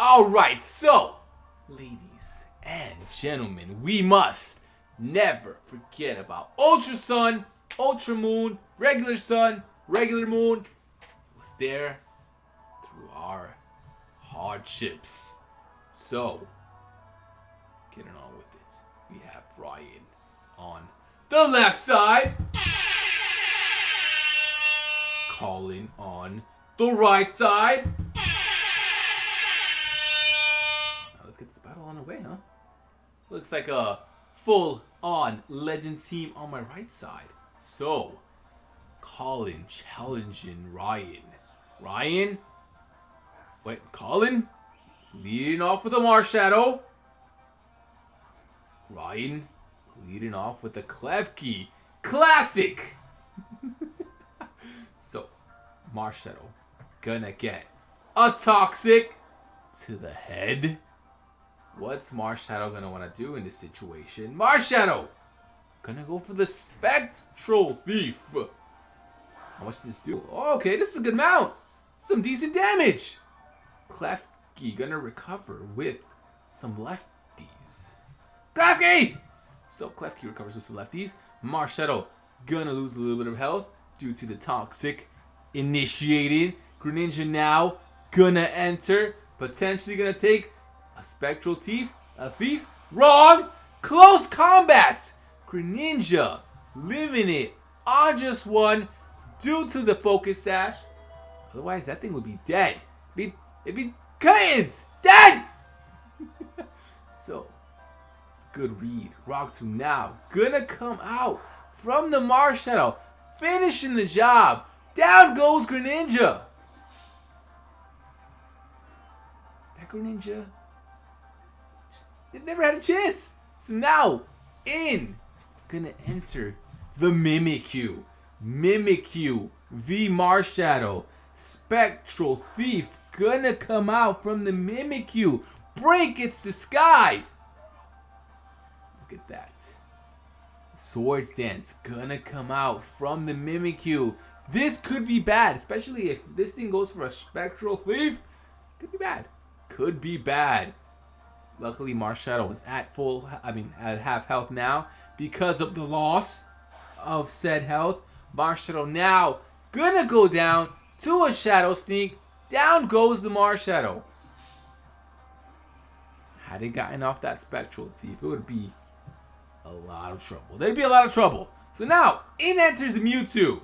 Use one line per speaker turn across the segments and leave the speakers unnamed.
Alright, so, ladies and gentlemen, we must never forget about Ultra Sun, Ultra Moon, regular Sun, regular Moon. It was there through our hardships. So, getting on with it. We have Ryan on the left side. Colin on the right side. Now let's get this battle on the way, huh? Looks like a full-on legend team on my right side. So, Colin challenging Ryan. Ryan? Wait, Colin? Leading off with a Marshadow. Ryan leading off with a Klefki. Classic! So, Marshadow gonna get a Toxic to the head. What's Marshadow gonna want to do in this situation? Marshadow gonna go for the Spectral Thief. How much does this do? Oh, okay, this is a good mount. Some decent damage. Klefki gonna recover with some lefties. Klefki! So Klefki recovers with some lefties. Marshadow gonna lose a little bit of health due to the Toxic initiated. Greninja now gonna enter. Potentially gonna take a Spectral Thief. A Thief. Wrong! Close combat! Greninja living it on just one due to the Focus Sash. Otherwise, that thing would be dead. It'd be cut. Dead! So, good read. Rock 2 now gonna come out from the Marshadow, finishing the job. Down goes Greninja. That Greninja, it never had a chance. So now, gonna enter the Mimikyu. Mimikyu v Marshadow. Spectral Thief gonna come out from the Mimikyu. Break its disguise. Look at that. Swords Dance gonna come out from the Mimikyu. This could be bad, especially if this thing goes for a Spectral Thief. Could be bad. Could be bad. Luckily, Marshadow is at at half health now because of the loss of said health. Marshadow now gonna go down to a Shadow Sneak. Down goes the Marshadow. Had it gotten off that Spectral Thief, it would be a lot of trouble. There'd be a lot of trouble. So now, in enters the Mewtwo.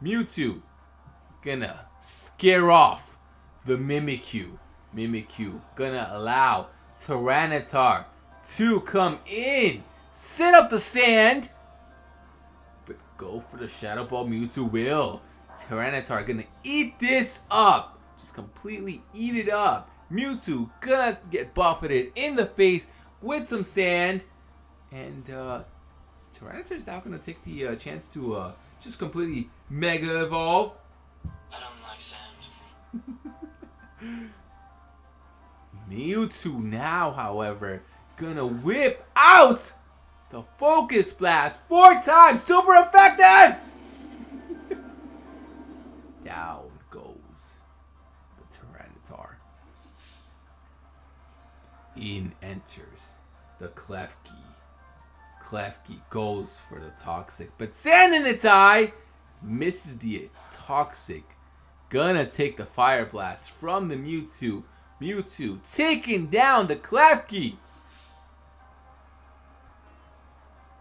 Mewtwo gonna scare off the Mimikyu. Mimikyu gonna allow Tyranitar to come in. Set up the sand. But go for the Shadow Ball. Mewtwo will. Tyranitar gonna eat this up. Just completely eat it up. Mewtwo gonna get buffeted in the face with some sand. And Tyranitar's now gonna take the chance to just completely Mega Evolve.
I don't like sand.
Mewtwo now, however, gonna whip out the Focus Blast 4 times. Super effective! Down goes the Tyranitar. In enters the Klefki. Klefki goes for the Toxic, but Sand in its eye misses the Toxic. Gonna take the Fire Blast from the Mewtwo. Mewtwo taking down the Klefki.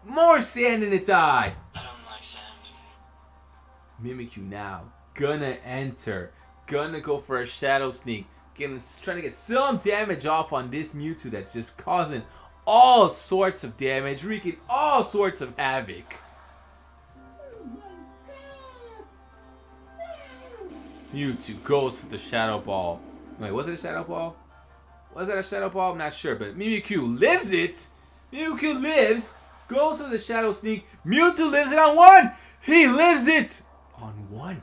More Sand in its eye.
I don't like sand.
Mimikyu now gonna enter. Gonna go for a Shadow Sneak. Trying to get some damage off on this Mewtwo that's just causing all sorts of damage, wreaking all sorts of havoc. Mewtwo goes to the Shadow Ball. Wait, was it a Shadow Ball? Was that a Shadow Ball? I'm not sure, but Mimikyu lives it. Mimikyu lives, goes to the Shadow Sneak. Mewtwo lives it on 1. He lives it on 1.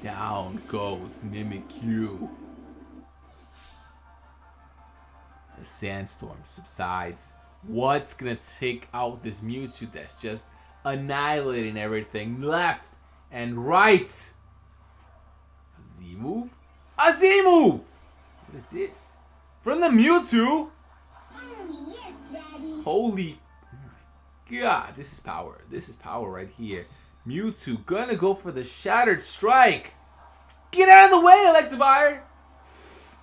Down goes Mimikyu. The Sandstorm subsides. What's gonna take out this Mewtwo that's just annihilating everything left and right? A Z move? A Z move! this? From the Mewtwo?
Yes, Daddy.
Holy... Oh my god, this is power. This is power right here. Mewtwo gonna go for the Shattered Strike. Get out of the way, Electivire!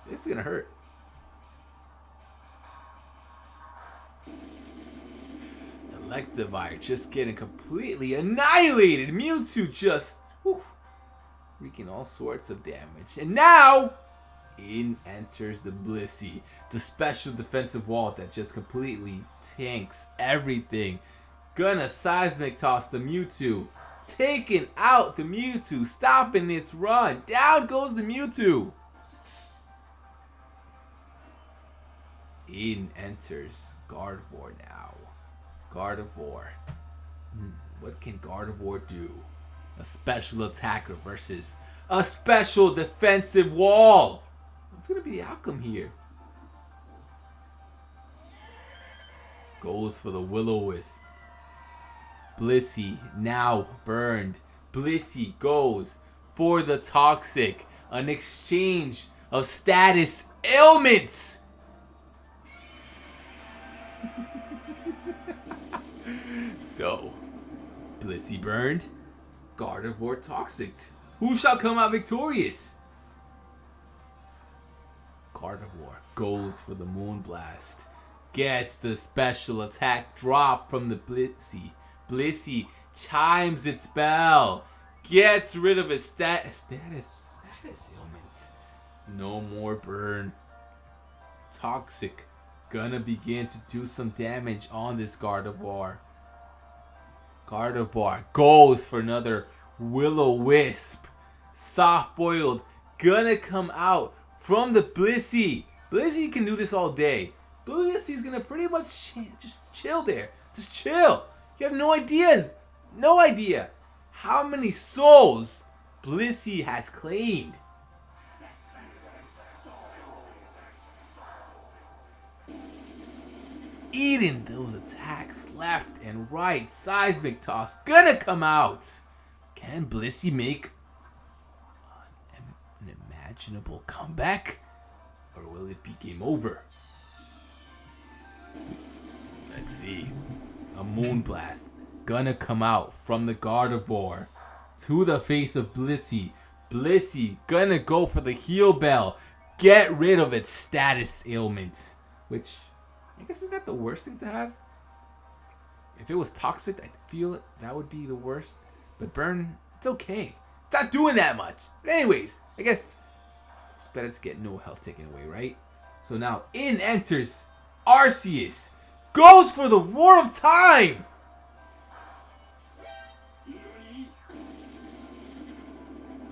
This is gonna hurt. Electivire just getting completely annihilated. Mewtwo just wreaking all sorts of damage. And now, in enters the Blissey, the special defensive wall that just completely tanks everything. Gonna Seismic Toss the Mewtwo. Taking out the Mewtwo, stopping its run. Down goes the Mewtwo. In enters Gardevoir now. Gardevoir. What can Gardevoir do? A special attacker versus a special defensive wall. What's going to be the outcome here? Goes for the Will-O-Wisp. Blissey now burned. Blissey goes for the Toxic. An exchange of status ailments. So, Blissey burned. Gardevoir Toxic. Who shall come out victorious? Gardevoir goes for the Moonblast. Gets the special attack drop from the Blissey. Blissey chimes its bell. Gets rid of his status ailments. No more burn. Toxic gonna begin to do some damage on this Gardevoir. Gardevoir goes for another Will-O-Wisp. Soft-boiled gonna come out from the Blissey. Blissey can do this all day. Blissey's gonna pretty much just chill there. Just chill. You have no idea how many souls Blissey has claimed. Eating those attacks left and right. Seismic Toss gonna come out. Can Blissey make an imaginable comeback? Or will it be game over? Let's see. A Moonblast gonna come out from the Gardevoir to the face of Blissey. Blissey gonna go for the Heal Bell. Get rid of its status ailment. Which... I guess is that the worst thing to have? If it was Toxic, I feel that would be the worst. But Burn, it's okay. It's not doing that much. But anyways, I guess it's better to get no health taken away, right? So now in enters Arceus. Goes for the Roar of Time.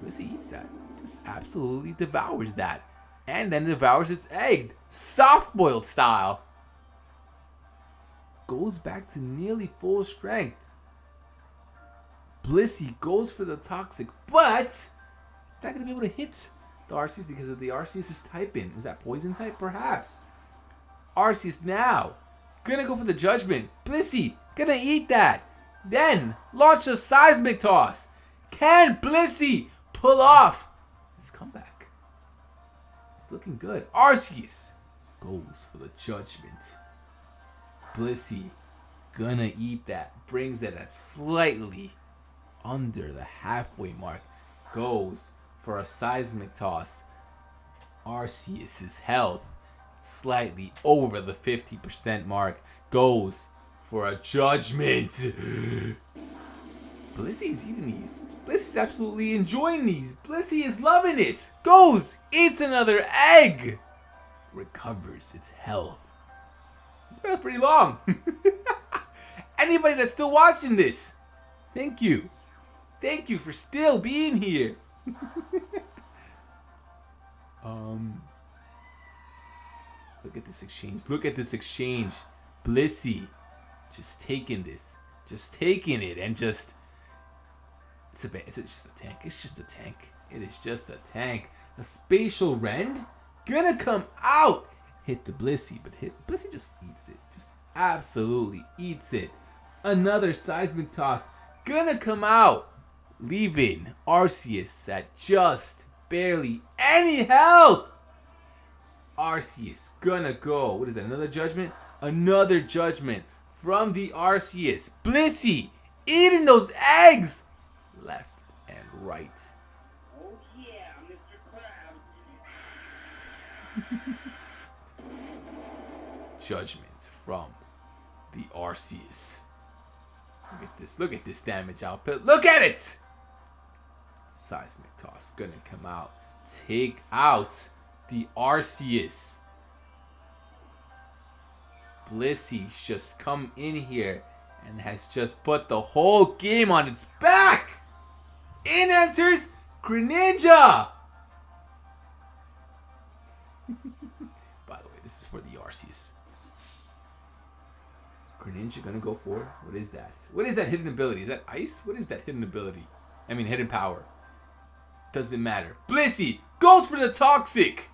Blissey eats that. Just absolutely devours that. And then devours its egg. Soft-boiled style. Goes back to nearly full strength. Blissey goes for the Toxic, but it's not going to be able to hit the Arceus because of the Arceus' typing. Is that Poison type? Perhaps. Arceus now gonna go for the Judgment. Blissey gonna eat that. Then launch a Seismic Toss. Can Blissey pull off this comeback? It's looking good. Arceus goes for the Judgment. Blissey gonna eat that. Brings it at slightly under the halfway mark. Goes for a Seismic Toss. Arceus' health slightly over the 50% mark. Goes for a Judgment. Blissey's eating these. Blissey's absolutely enjoying these. Blissey is loving it. Goes, eats another egg. Recovers its health. This battle's pretty long. Anybody that's still watching this, thank you. Thank you for still being here. Look at this exchange. Look at this exchange. Blissey just taking this. Just taking it and just... It's just a tank. It's just a tank. It is just a tank. A Spatial Rend gonna come out. Hit the Blissey, but Blissey just eats it. Just absolutely eats it. Another Seismic Toss gonna come out, leaving Arceus at just barely any health. Arceus gonna go. What is that? Another judgment? Another judgment from the Arceus. Blissey eating those eggs. Left and right.
Oh yeah, Mr. Krabs.
Judgments from the Arceus. Look at this. Look at this damage output. Look at it. Seismic Toss gonna come out. Take out the Arceus. Blissey just come in here and has just put the whole game on its back. In enters Greninja. By the way, this is for the Arceus. Greninja gonna go for, what is that? What is that hidden ability? Is that ice? What is that hidden ability? I mean hidden power. Doesn't matter. Blissey goes for the toxic.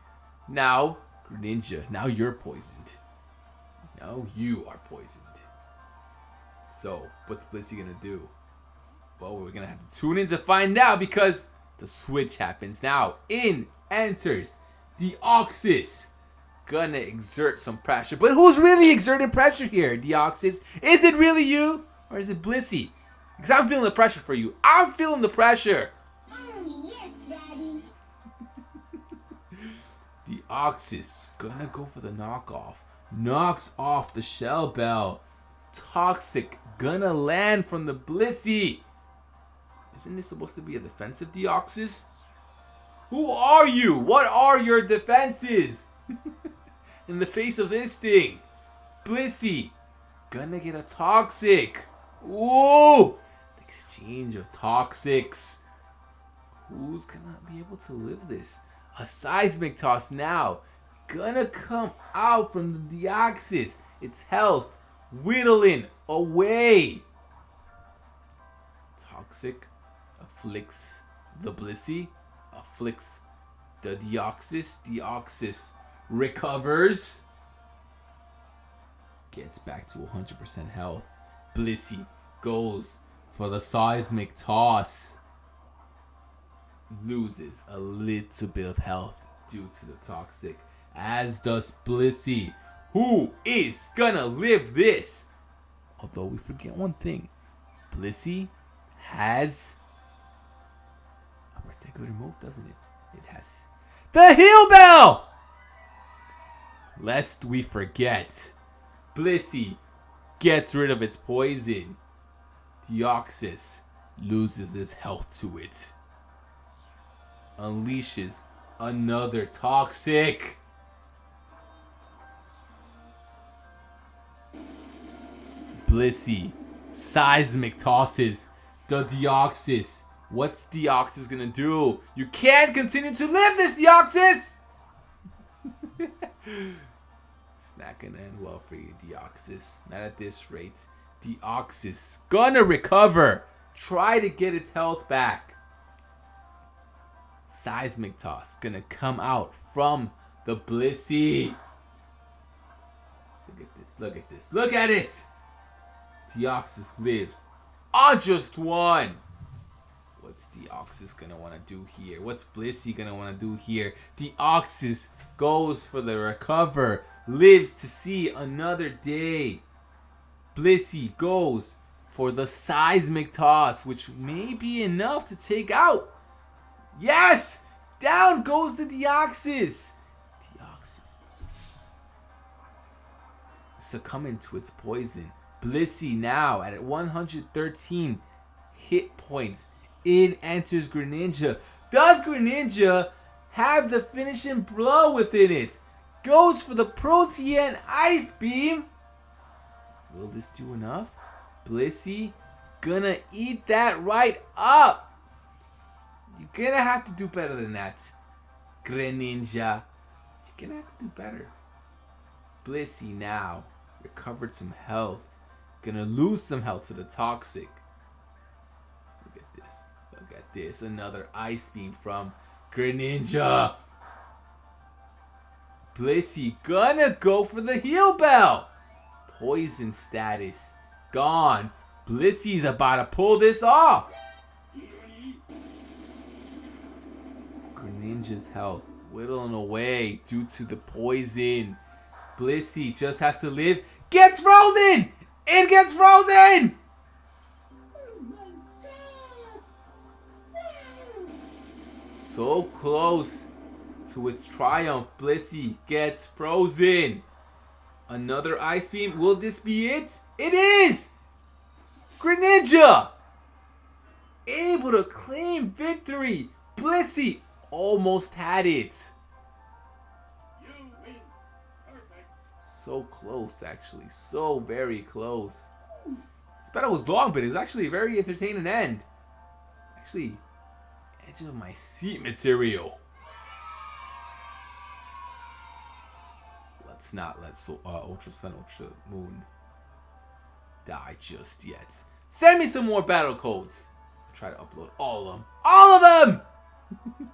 Now, Greninja, now you're poisoned. Now you are poisoned. So, what's Blissey gonna do? Well, we're gonna have to tune in to find out because the switch happens now. In enters Deoxys. Gonna exert some pressure. But who's really exerting pressure here, Deoxys? Is it really you? Or is it Blissey? Because I'm feeling the pressure for you. I'm feeling the pressure.
Yes, Daddy.
Deoxys gonna go for the knockoff. Knocks off the Shell Bell. Toxic gonna land from the Blissey. Isn't this supposed to be a defensive Deoxys? Who are you? What are your defenses? In the face of this thing. Blissey gonna get a toxic. Ooh! The exchange of toxics. Who's gonna be able to live this? A seismic toss now. Gonna come out from the Deoxys. Its health whittling away. Toxic afflicts the Blissey. Afflicts the Deoxys. Deoxys recovers. Gets back to 100% health. Blissey goes for the seismic toss. Loses a little bit of health due to the toxic. As does Blissey. Who is gonna live this? Although we forget one thing. Blissey has a particular move, doesn't it? It has the Heal Bell! Lest we forget. Blissey gets rid of its poison. Deoxys loses its health to it. Unleashes another toxic. Blissey seismic tosses the Deoxys. What's Deoxys gonna do? You can't continue to live this, Deoxys! It's not gonna end well for you, Deoxys. Not at this rate. Deoxys gonna recover. Try to get its health back. Seismic Toss gonna come out from the Blissey. Look at this, look at this, look at it! Deoxys lives on just one. What's Deoxys gonna wanna do here? What's Blissey gonna wanna do here? Deoxys goes for the recover, lives to see another day. Blissey goes for the seismic toss, which may be enough to take out. Yes! Down goes the Deoxys. Deoxys succumbing to its poison. Blissey now at 113 hit points. In enters Greninja. Does Greninja have the finishing blow within it? Goes for the Protean Ice Beam. Will this do enough? Blissey gonna eat that right up. You're gonna have to do better than that, Greninja. You're gonna have to do better. Blissey now recovered some health. Gonna lose some health to the toxic. Look at this. Look at this. Another Ice Beam from Greninja. Blissey gonna go for the Heal Bell. Poison status gone. Blissey's about to pull this off. Greninja's health whittling away due to the poison. Blissey just has to live. Gets frozen! It gets frozen!
Oh my god!
So close to its triumph. Blissey gets frozen. Another ice beam. Will this be it? It is! Greninja! Able to claim victory. Blissey almost had it.
You win. Perfect.
So close, actually. So very close. This battle was long, but it was actually a very entertaining end. Actually, edge of my seat material. Let's not let Ultra Sun, Ultra Moon die just yet. Send me some more battle codes. I'll try to upload all of them. All of them!